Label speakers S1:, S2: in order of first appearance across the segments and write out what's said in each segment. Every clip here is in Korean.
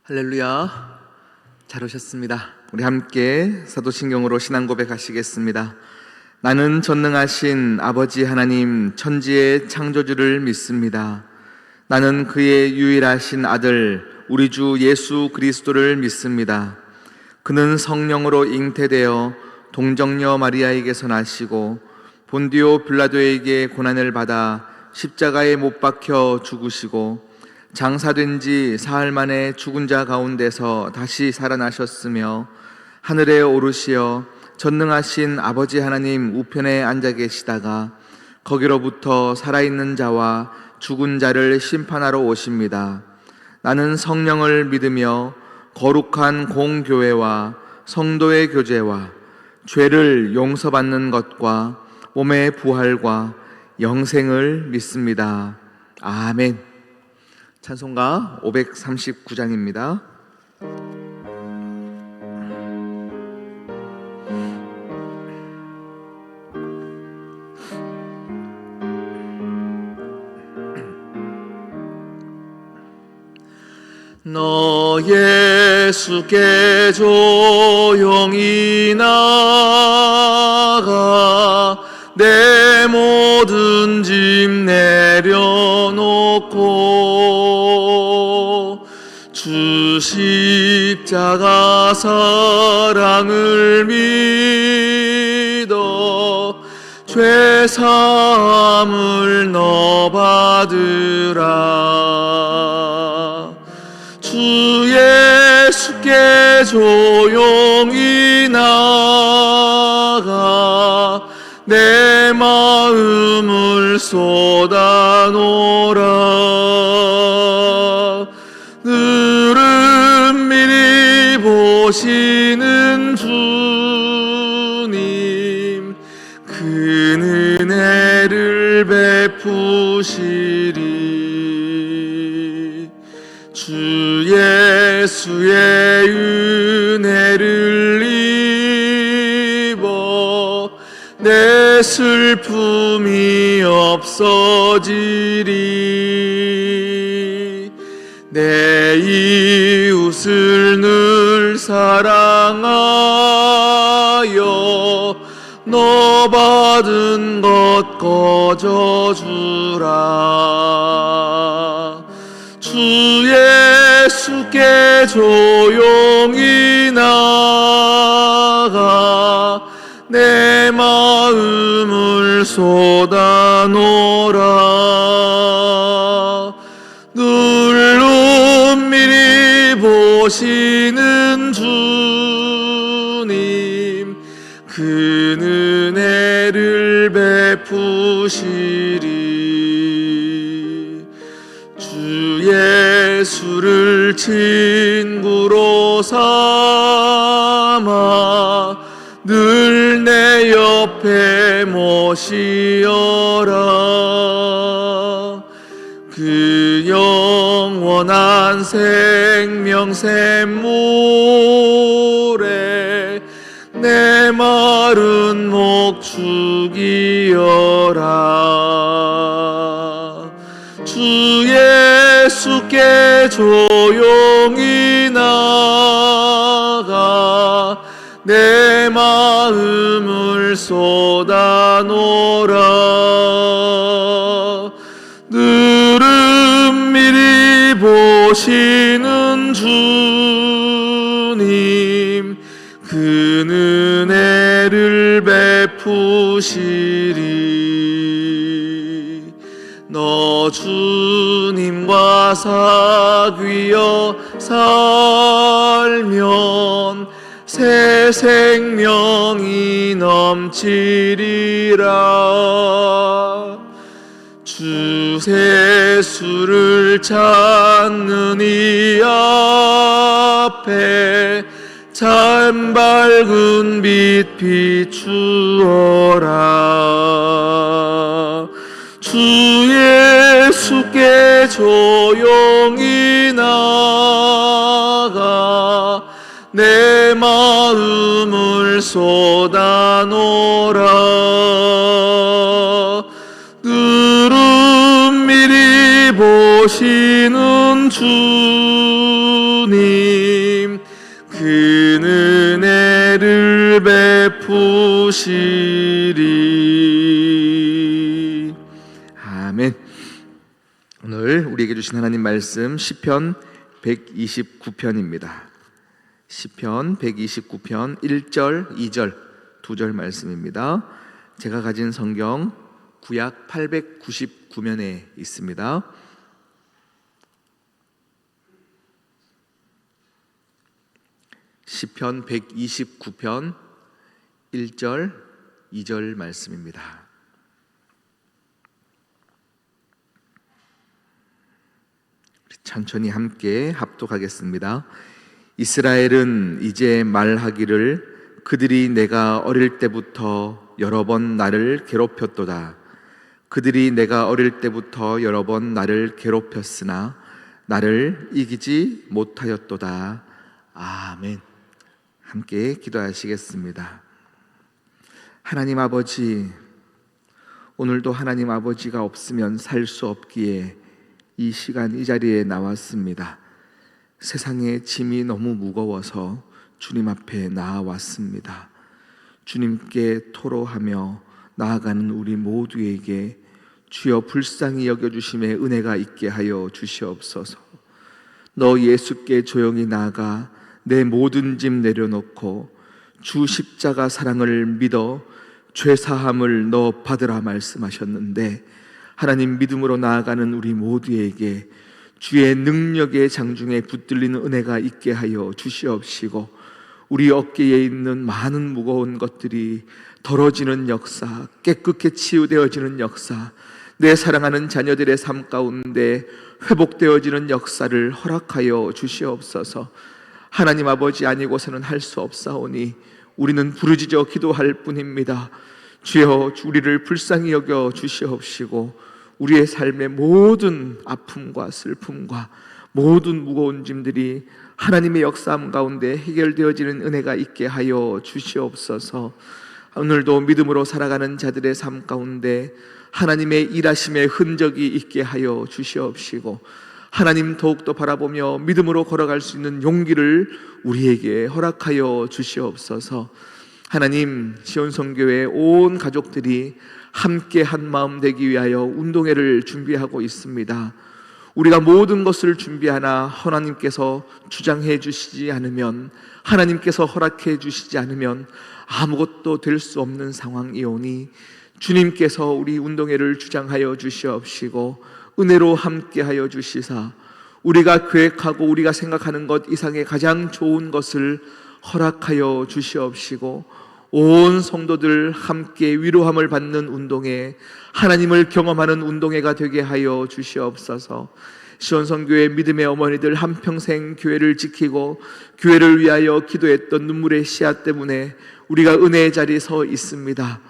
S1: 할렐루야. 잘 오셨습니다. 우리 함께 사도신경으로 신앙 고백하시겠습니다. 나는 전능하신 아버지 하나님 천지의 창조주를 믿습니다. 나는 그의 유일하신 아들 우리 주 예수 그리스도를 믿습니다. 그는 성령으로 잉태되어 동정녀 마리아에게서 나시고 본디오 빌라도에게 고난을 받아 십자가에 못 박혀 죽으시고 장사된 지 사흘 만에 죽은 자 가운데서 다시 살아나셨으며 하늘에 오르시어 전능하신 아버지 하나님 우편에 앉아 계시다가 거기로부터 살아있는 자와 죽은 자를 심판하러 오십니다. 나는 성령을 믿으며 거룩한 공교회와 성도의 교제와 죄를 용서받는 것과 몸의 부활과 영생을 믿습니다. 아멘. 찬송가 539장입니다. 너 예수께 조용히 나가 내 모든 짐 내려놓고 주 십자가 사랑을 믿어 죄 사함을 너 받으라. 주 예수께 조용히 나가 내 마음을 쏟아놓으라. 늘은 미리 보시는 주님 그 은혜를 베푸시리. 주 예수의 은혜를 입어 내 슬픔이 없어지리. 내 이웃을 늘 사랑하여 너 받은 것 거저주라. 주 예수께 조용히 나가 내 마음을 쏟아놓으라. 늘은 미리 보시는 주님 그 은혜를 베푸시리. 주 예수를 친구로 삼아 늘 내 옆에 모시어라. 그 영원한 생명 샘물에 내 마른 목 죽이어라. 주 예수께 조용히 나가 내 마음을 쏟아놓으라. 늘은 미리 보시는 주님 그 은혜를 베푸시리. 너 주님과 사귀어 살면 새 생명이 넘치리라. 주 세수를 찾는 이 앞에 참 밝은 빛 비추어라. 주 예수께 조용히 나가 내 마음을 쏟아놓으라. 늘은 미리 오시는 주님, 그 은혜를 베푸시리. 아멘. 오늘 우리에게 주신 하나님 말씀 시편 129편입니다. 시편 129편 1절, 2절, 2절 말씀입니다. 제가 가진 성경 구약 899면에 있습니다. 시편 129편 1절, 2절 말씀입니다. 천천히 함께 합독하겠습니다. 이스라엘은 이제 말하기를 그들이 내가 어릴 때부터 여러 번 나를 괴롭혔도다. 그들이 내가 어릴 때부터 여러 번 나를 괴롭혔으나 나를 이기지 못하였도다. 아멘. 함께 기도하시겠습니다. 하나님 아버지, 오늘도 하나님 아버지가 없으면 살 수 없기에 이 시간 이 자리에 나왔습니다. 세상의 짐이 너무 무거워서 주님 앞에 나아왔습니다. 주님께 토로하며 나아가는 우리 모두에게 주여 불쌍히 여겨주심의 은혜가 있게 하여 주시옵소서. 너 예수께 조용히 나아가 내 모든 짐 내려놓고 주 십자가 사랑을 믿어 죄사함을 너 받으라 말씀하셨는데, 하나님 믿음으로 나아가는 우리 모두에게 주의 능력의 장중에 붙들리는 은혜가 있게 하여 주시옵시고, 우리 어깨에 있는 많은 무거운 것들이 덜어지는 역사, 깨끗게 치유되어지는 역사, 내 사랑하는 자녀들의 삶 가운데 회복되어지는 역사를 허락하여 주시옵소서. 하나님 아버지 아니고서는 할 수 없사오니 우리는 부르짖어 기도할 뿐입니다. 주여 우리를 불쌍히 여겨 주시옵시고 우리의 삶의 모든 아픔과 슬픔과 모든 무거운 짐들이 하나님의 역사함 가운데 해결되어지는 은혜가 있게 하여 주시옵소서. 오늘도 믿음으로 살아가는 자들의 삶 가운데 하나님의 일하심의 흔적이 있게 하여 주시옵시고, 하나님 더욱더 바라보며 믿음으로 걸어갈 수 있는 용기를 우리에게 허락하여 주시옵소서. 하나님, 시온성교회 온 가족들이 함께 한 마음 되기 위하여 운동회를 준비하고 있습니다. 우리가 모든 것을 준비하나 하나님께서 주장해 주시지 않으면, 하나님께서 허락해 주시지 않으면 아무것도 될 수 없는 상황이오니 주님께서 우리 운동회를 주장하여 주시옵시고 은혜로 함께하여 주시사 우리가 계획하고 우리가 생각하는 것 이상의 가장 좋은 것을 허락하여 주시옵시고, 온 성도들 함께 위로함을 받는 운동회, 하나님을 경험하는 운동회가 되게 하여 주시옵소서. 시온성교회 믿음의 어머니들 한평생 교회를 지키고 교회를 위하여 기도했던 눈물의 씨앗 때문에 우리가 은혜의 자리에 서 있습니다.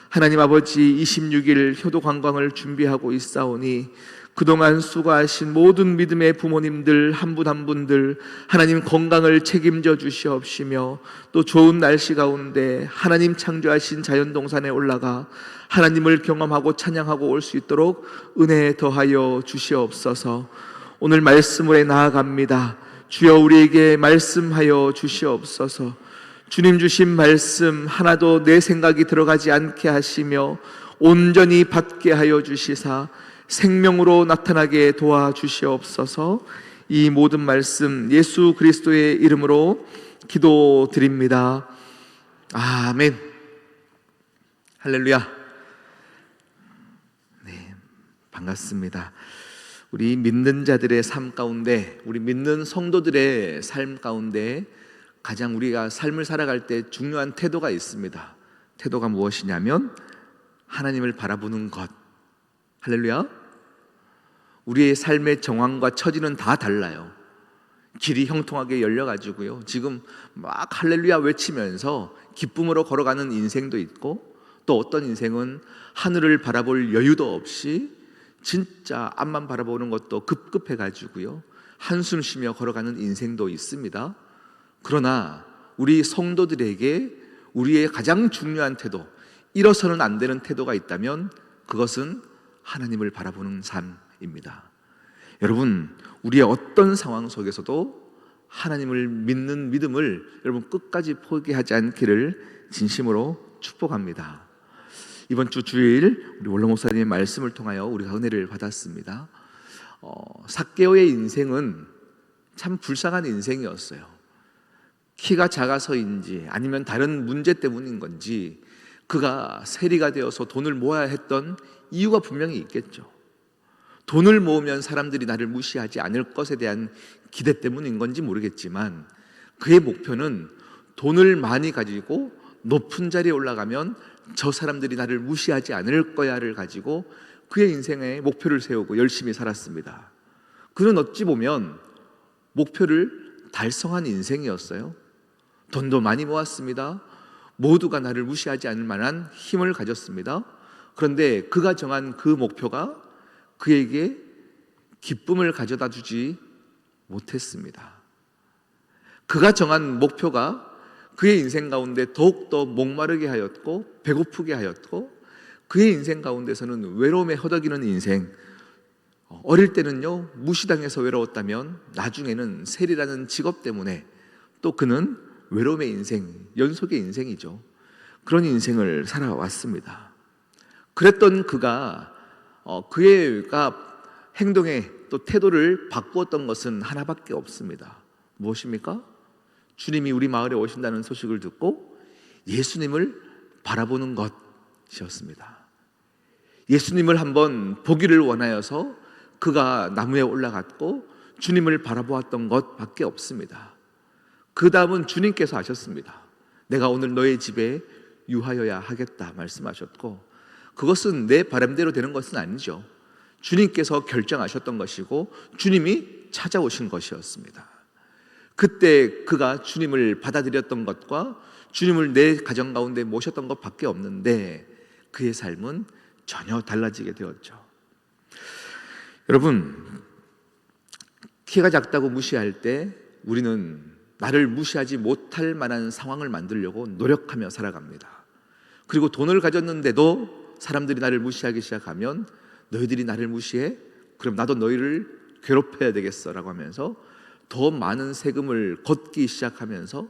S1: 하나님 아버지, 26일 효도 관광을 준비하고 있사오니 그동안 수고하신 모든 믿음의 부모님들 한 분 한 분들 하나님 건강을 책임져 주시옵시며, 또 좋은 날씨 가운데 하나님 창조하신 자연동산에 올라가 하나님을 경험하고 찬양하고 올 수 있도록 은혜 더하여 주시옵소서. 오늘 말씀으로 나아갑니다. 주여 우리에게 말씀하여 주시옵소서. 주님 주신 말씀 하나도 내 생각이 들어가지 않게 하시며 온전히 받게 하여 주시사 생명으로 나타나게 도와주시옵소서. 이 모든 말씀 예수 그리스도의 이름으로 기도드립니다. 아멘. 할렐루야. 네, 반갑습니다. 우리 믿는 자들의 삶 가운데, 우리 믿는 성도들의 삶 가운데 가장 우리가 삶을 살아갈 때 중요한 태도가 있습니다. 태도가 무엇이냐면 하나님을 바라보는 것. 할렐루야. 우리의 삶의 정황과 처지는 다 달라요. 길이 형통하게 열려가지고요, 지금 막 할렐루야 외치면서 기쁨으로 걸어가는 인생도 있고, 또 어떤 인생은 하늘을 바라볼 여유도 없이 진짜 앞만 바라보는 것도 급급해가지고요 한숨 쉬며 걸어가는 인생도 있습니다. 그러나 우리 성도들에게 우리의 가장 중요한 태도, 잃어서는 안 되는 태도가 있다면 그것은 하나님을 바라보는 삶입니다. 여러분, 우리의 어떤 상황 속에서도 하나님을 믿는 믿음을 여러분 끝까지 포기하지 않기를 진심으로 축복합니다. 이번 주 주일 우리 원로 목사님의 말씀을 통하여 우리가 은혜를 받았습니다. 삭개오의 인생은 참 불쌍한 인생이었어요. 키가 작아서인지 아니면 다른 문제 때문인 건지 그가 세리가 되어서 돈을 모아야 했던 이유가 분명히 있겠죠. 돈을 모으면 사람들이 나를 무시하지 않을 것에 대한 기대 때문인 건지 모르겠지만 그의 목표는 돈을 많이 가지고 높은 자리에 올라가면 저 사람들이 나를 무시하지 않을 거야를 가지고 그의 인생에 목표를 세우고 열심히 살았습니다. 그는 어찌 보면 목표를 달성한 인생이었어요. 돈도 많이 모았습니다. 모두가 나를 무시하지 않을 만한 힘을 가졌습니다. 그런데 그가 정한 그 목표가 그에게 기쁨을 가져다 주지 못했습니다. 그가 정한 목표가 그의 인생 가운데 더욱더 목마르게 하였고 배고프게 하였고 그의 인생 가운데서는 외로움에 허덕이는 인생, 어릴 때는요 무시당해서 외로웠다면 나중에는 세리라는 직업 때문에 또 그는 외로움의 인생, 연속의 인생이죠. 그런 인생을 살아왔습니다. 그랬던 그가 행동에 또 태도를 바꾸었던 것은 하나밖에 없습니다. 무엇입니까? 주님이 우리 마을에 오신다는 소식을 듣고 예수님을 바라보는 것이었습니다. 예수님을 한번 보기를 원하여서 그가 나무에 올라갔고 주님을 바라보았던 것밖에 없습니다. 그 다음은 주님께서 하셨습니다. 내가 오늘 너의 집에 유하여야 하겠다 말씀하셨고 그것은 내 바람대로 되는 것은 아니죠. 주님께서 결정하셨던 것이고 주님이 찾아오신 것이었습니다. 그때 그가 주님을 받아들였던 것과 주님을 내 가정 가운데 모셨던 것밖에 없는데 그의 삶은 전혀 달라지게 되었죠. 여러분, 키가 작다고 무시할 때 우리는 나를 무시하지 못할 만한 상황을 만들려고 노력하며 살아갑니다. 그리고 돈을 가졌는데도 사람들이 나를 무시하기 시작하면 너희들이 나를 무시해? 그럼 나도 너희를 괴롭혀야 되겠어 라고 하면서 더 많은 세금을 걷기 시작하면서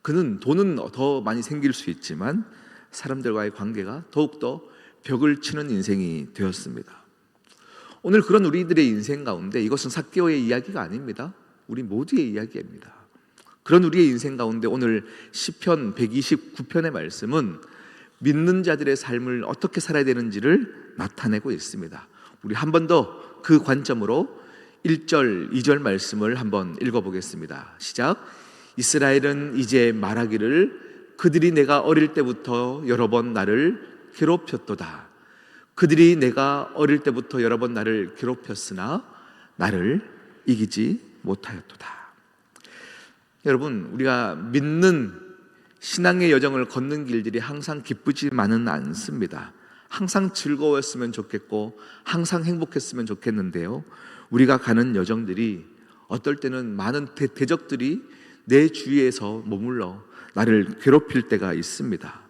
S1: 그는 돈은 더 많이 생길 수 있지만 사람들과의 관계가 더욱더 벽을 치는 인생이 되었습니다. 오늘 그런 우리들의 인생 가운데 이것은 삭개오의 이야기가 아닙니다. 우리 모두의 이야기입니다. 그런 우리의 인생 가운데 오늘 시편 129편의 말씀은 믿는 자들의 삶을 어떻게 살아야 되는지를 나타내고 있습니다. 우리 한 번 더 그 관점으로 1절, 2절 말씀을 한번 읽어보겠습니다. 시작. 이스라엘은 이제 말하기를 그들이 내가 어릴 때부터 여러 번 나를 괴롭혔도다. 그들이 내가 어릴 때부터 여러 번 나를 괴롭혔으나 나를 이기지 못하였도다. 여러분, 우리가 믿는 신앙의 여정을 걷는 길들이 항상 기쁘지만은 않습니다. 항상 즐거웠으면 좋겠고 항상 행복했으면 좋겠는데요, 우리가 가는 여정들이 어떨 때는 많은 대적들이 내 주위에서 머물러 나를 괴롭힐 때가 있습니다.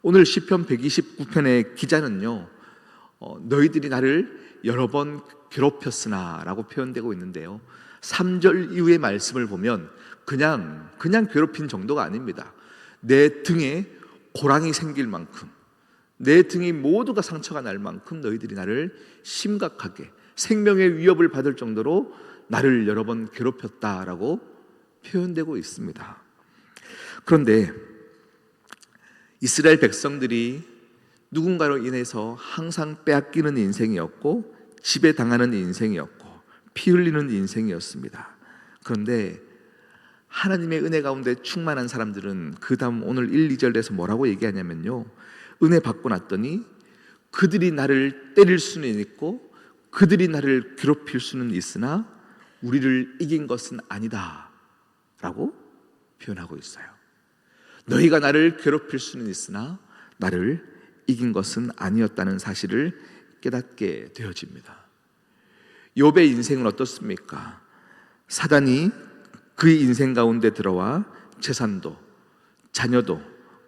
S1: 오늘 시편 129편의 기자는요, 너희들이 나를 여러 번 괴롭혔으나 라고 표현되고 있는데요, 3절 이후의 말씀을 보면 그냥 괴롭힌 정도가 아닙니다. 내 등에 고랑이 생길 만큼, 내 등이 모두가 상처가 날 만큼 너희들이 나를 심각하게 생명의 위협을 받을 정도로 나를 여러 번 괴롭혔다라고 표현되고 있습니다. 그런데 이스라엘 백성들이 누군가로 인해서 항상 빼앗기는 인생이었고 지배당하는 인생이었고 피 흘리는 인생이었습니다. 그런데 하나님의 은혜 가운데 충만한 사람들은 그 다음 오늘 1, 2절에서 뭐라고 얘기하냐면요, 은혜 받고 났더니 그들이 나를 때릴 수는 있고 그들이 나를 괴롭힐 수는 있으나 우리를 이긴 것은 아니다 라고 표현하고 있어요. 너희가 나를 괴롭힐 수는 있으나 나를 이긴 것은 아니었다는 사실을 깨닫게 되어집니다. 욥의 인생은 어떻습니까? 사단이 그의 인생 가운데 들어와 재산도 자녀도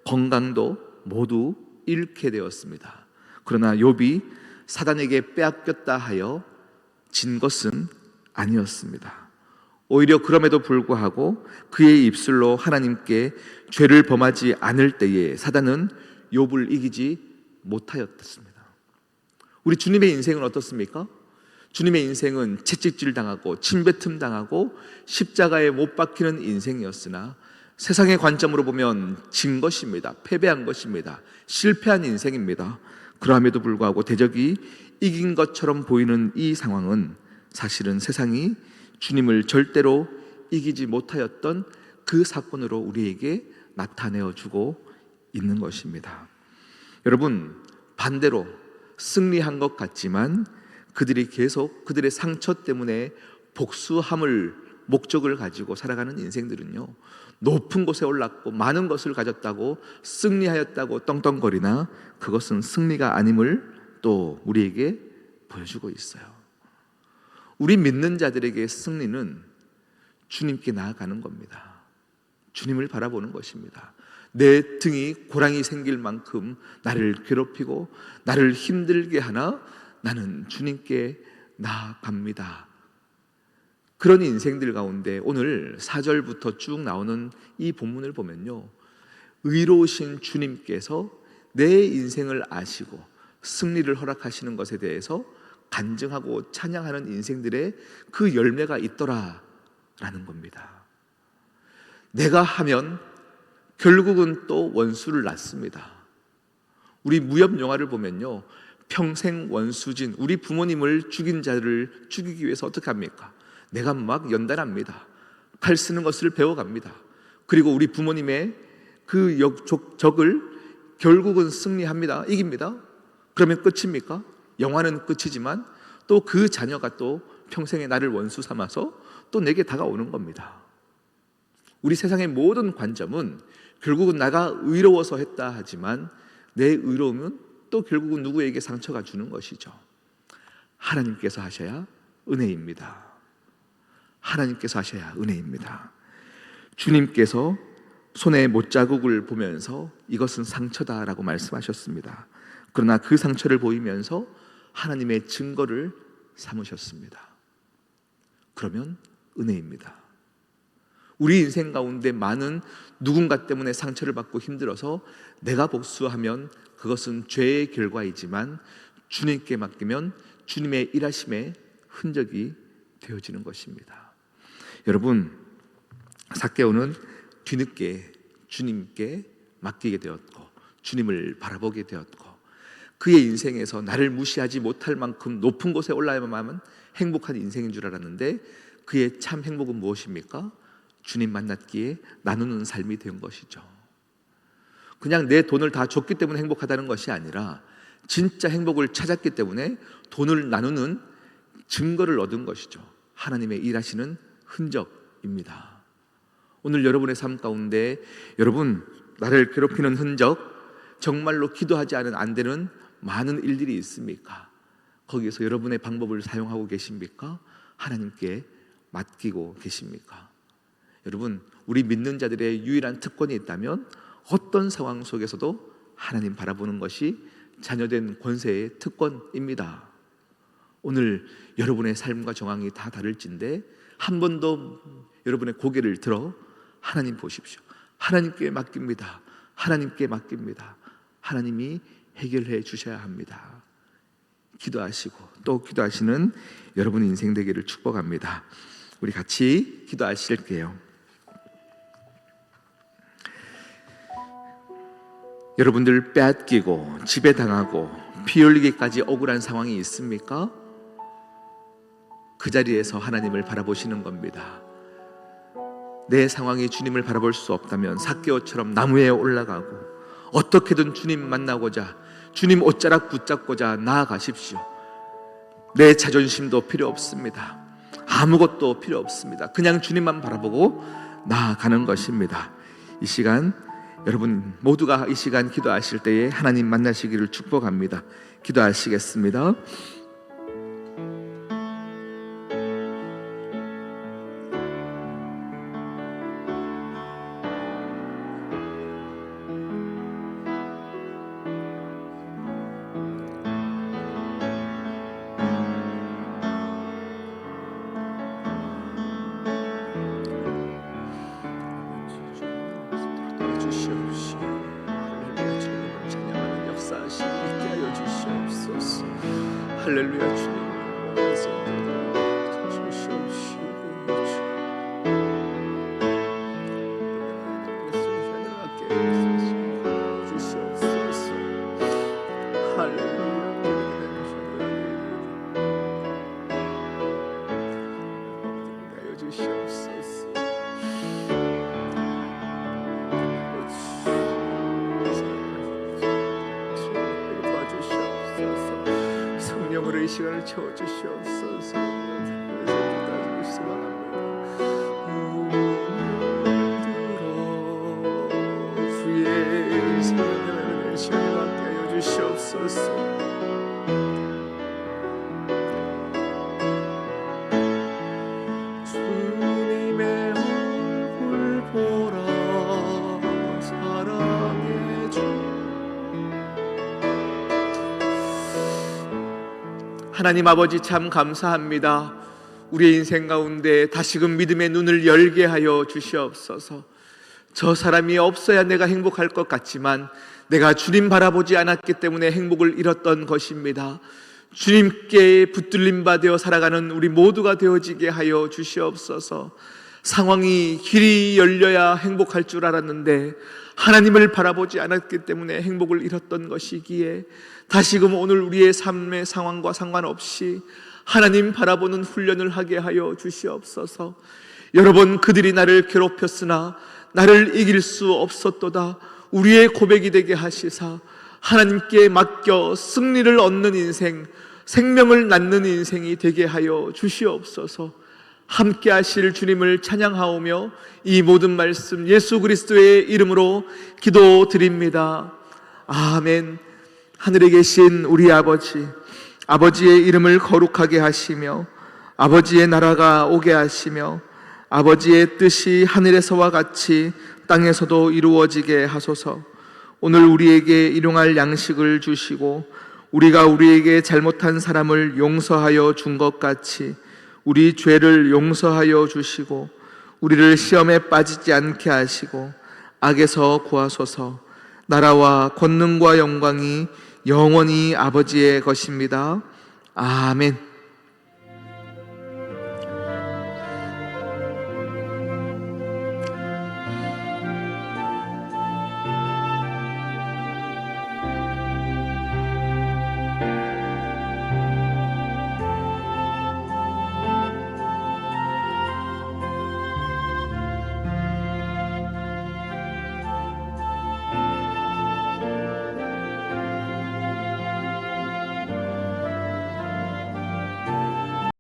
S1: 건강도 모두 잃게 되었습니다. 그러나 욥이 사단에게 빼앗겼다 하여 진 것은 아니었습니다. 오히려 그럼에도 불구하고 그의 입술로 하나님께 죄를 범하지 않을 때에 사단은 욥을 이기지 못하였습니다. 우리 주님의 인생은 어떻습니까? 주님의 인생은 채찍질 당하고 침뱉음 당하고 십자가에 못 박히는 인생이었으나 세상의 관점으로 보면 진 것입니다. 패배한 것입니다. 실패한 인생입니다. 그럼에도 불구하고 대적이 이긴 것처럼 보이는 이 상황은 사실은 세상이 주님을 절대로 이기지 못하였던 그 사건으로 우리에게 나타내어 주고 있는 것입니다. 여러분, 반대로 승리한 것 같지만 그들이 계속 그들의 상처 때문에 복수함을 목적을 가지고 살아가는 인생들은요, 높은 곳에 올랐고 많은 것을 가졌다고 승리하였다고 떵떵거리나 그것은 승리가 아님을 또 우리에게 보여주고 있어요. 우리 믿는 자들에게 승리는 주님께 나아가는 겁니다. 주님을 바라보는 것입니다. 내 등이 고랑이 생길 만큼 나를 괴롭히고 나를 힘들게 하나 나는 주님께 나아갑니다. 그런 인생들 가운데 오늘 4절부터 쭉 나오는 이 본문을 보면요, 의로우신 주님께서 내 인생을 아시고 승리를 허락하시는 것에 대해서 간증하고 찬양하는 인생들의 그 열매가 있더라라는 겁니다. 내가 하면 결국은 또 원수를 낳습니다. 우리 무협 영화를 보면요, 평생 원수진 우리 부모님을 죽인 자를 죽이기 위해서 어떻게 합니까? 내가 막 연단합니다. 칼 쓰는 것을 배워갑니다. 그리고 우리 부모님의 그 적을 결국은 승리합니다. 이깁니다. 그러면 끝입니까? 영화는 끝이지만 또 그 자녀가 또 평생에 나를 원수 삼아서 또 내게 다가오는 겁니다. 우리 세상의 모든 관점은 결국은 나가 의로워서 했다 하지만 내 의로움은 또 결국은 누구에게 상처가 주는 것이죠. 하나님께서 하셔야 은혜입니다. 하나님께서 하셔야 은혜입니다. 주님께서 손에 못자국을 보면서 이것은 상처다라고 말씀하셨습니다. 그러나 그 상처를 보이면서 하나님의 증거를 삼으셨습니다. 그러면 은혜입니다. 우리 인생 가운데 많은 누군가 때문에 상처를 받고 힘들어서 내가 복수하면 그것은 죄의 결과이지만 주님께 맡기면 주님의 일하심의 흔적이 되어지는 것입니다. 여러분, 삭개오는 뒤늦게 주님께 맡기게 되었고 주님을 바라보게 되었고 그의 인생에서 나를 무시하지 못할 만큼 높은 곳에 올라야만 행복한 인생인 줄 알았는데 그의 참 행복은 무엇입니까? 주님 만났기에 나누는 삶이 된 것이죠. 그냥 내 돈을 다 줬기 때문에 행복하다는 것이 아니라 진짜 행복을 찾았기 때문에 돈을 나누는 증거를 얻은 것이죠. 하나님의 일하시는 흔적입니다. 오늘 여러분의 삶 가운데 여러분 나를 괴롭히는 흔적, 정말로 기도하지 않으면 안 되는 많은 일들이 있습니까? 거기에서 여러분의 방법을 사용하고 계십니까? 하나님께 맡기고 계십니까? 여러분, 우리 믿는 자들의 유일한 특권이 있다면 어떤 상황 속에서도 하나님 바라보는 것이 자녀된 권세의 특권입니다. 오늘 여러분의 삶과 정황이 다 다를진데 한 번 더 여러분의 고개를 들어 하나님 보십시오. 하나님께 맡깁니다. 하나님께 맡깁니다. 하나님이 해결해 주셔야 합니다. 기도하시고 또 기도하시는 여러분의 인생 되기를 축복합니다. 우리 같이 기도하실게요. 여러분들 빼앗기고 지배당하고 피 흘리기까지 억울한 상황이 있습니까? 그 자리에서 하나님을 바라보시는 겁니다. 내 상황이 주님을 바라볼 수 없다면 삭개오처럼 나무에 올라가고 어떻게든 주님 만나고자 주님 옷자락 붙잡고자 나아가십시오. 내 자존심도 필요 없습니다. 아무것도 필요 없습니다. 그냥 주님만 바라보고 나아가는 것입니다. 이 시간 여러분 모두가 이 시간 기도하실 때에 하나님 만나시기를 축복합니다. 기도하시겠습니다. 할렐루야. 주님 주시옵시고 주시옵소서. 할렐루야. 주시옵소서. 성령으로 이 시간을 채워주시옵소서. 주의 성령의 시간을 함께하여 주시옵소서. 주님의 얼굴 보라 사랑의 주. 하나님 아버지, 참 감사합니다. 우리의 인생 가운데 다시금 믿음의 눈을 열게 하여 주시옵소서. 저 사람이 없어야 내가 행복할 것 같지만 내가 주님 바라보지 않았기 때문에 행복을 잃었던 것입니다. 주님께 붙들림 받아 살아가는 우리 모두가 되어지게 하여 주시옵소서. 상황이 길이 열려야 행복할 줄 알았는데 하나님을 바라보지 않았기 때문에 행복을 잃었던 것이기에 다시금 오늘 우리의 삶의 상황과 상관없이 하나님 바라보는 훈련을 하게 하여 주시옵소서. 여러 번 그들이 나를 괴롭혔으나 나를 이길 수 없었도다 우리의 고백이 되게 하시사 하나님께 맡겨 승리를 얻는 인생, 생명을 낳는 인생이 되게 하여 주시옵소서. 함께 하실 주님을 찬양하오며 이 모든 말씀 예수 그리스도의 이름으로 기도드립니다. 아멘. 하늘에 계신 우리 아버지, 아버지의 이름을 거룩하게 하시며 아버지의 나라가 오게 하시며 아버지의 뜻이 하늘에서와 같이 땅에서도 이루어지게 하소서. 오늘 우리에게 일용할 양식을 주시고 우리가 우리에게 잘못한 사람을 용서하여 준 것 같이 우리 죄를 용서하여 주시고 우리를 시험에 빠지지 않게 하시고 악에서 구하소서. 나라와 권능과 영광이 영원히 아버지의 것입니다. 아멘.